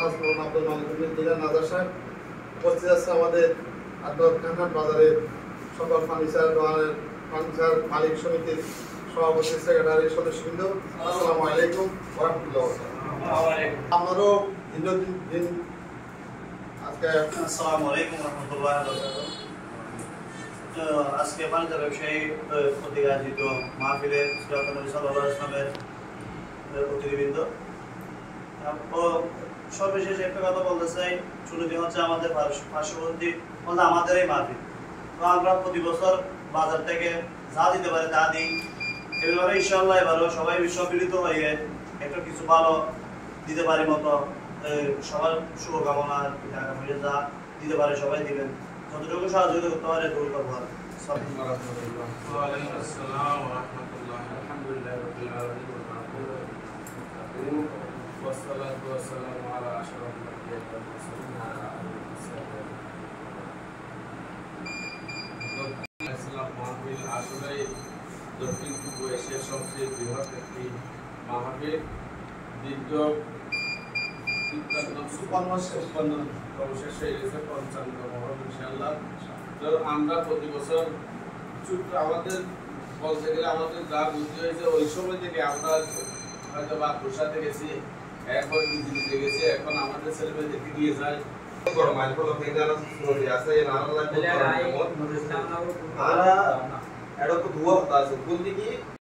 নামাজ পড়ুন আব্দুল মালিক দিনার নাজার সাহেব। উপস্থিত আছে আমাদের খানখান বাজারের সকল ফার্নিচার দোকানের ফার্নিচার মালিক সমিতির সভাপতি সেক্রেটারি সদস্যবৃন্দ। আসসালামু আলাইকুম ওয়া রাহমাতুল্লাহি ওয়া বারাকাতুহু। আমারও দিন আজকে আসসালামু আলাইকুম ওয়া রাহমাতুল্লাহি ওয়া বারাকাতুহু। আজকে ফার্নিচার ব্যবসায়ী কর্তৃক আয়োজিত মাহফিলে সিরাতুন নবী সাল্লাল্লাহু আলাইহি ওয়াসাল্লামের অতিথিবৃন্দ। সর্বশেষ একটা কথা বলতে চাই, শুরুতে হচ্ছে আমাদের পার্শ্ববর্তী বলতে আমাদের এই মাহফিল। তো আমরা প্রতি বছর বাজার থেকে যা দিতে পারি তা দিই। এবারে ইনশাআল্লাহ এবারও সবাই সম্মিলিত হয়ে একটা কিছু ভালো দিতে পারি মতো সবার শুভকামনা, টাকা পয়সা যা দিতে পারে সবাই দিবেন, যতটুকু সহযোগিতা করতে পারে দূর করবো। দক্ষিণ পূর্ব এশিয়ার সবচেয়ে বৃহৎ একটি মাহফিল। দীর্ঘ 55 ইনশাআল্লাহ। তো আমরা প্রতি বছর আমাদের বলতে গেলে আমাদের যা বুদ্ধি হয়েছে ওই সময় থেকে আমরা হয়তো বা প্রসাদে গেছি, এখন দিল্লিতে গেছি, এখন আমাদের ছেলেমেয়েদেরকে নিয়ে যায় ada itu dua pertanyaan. Kunci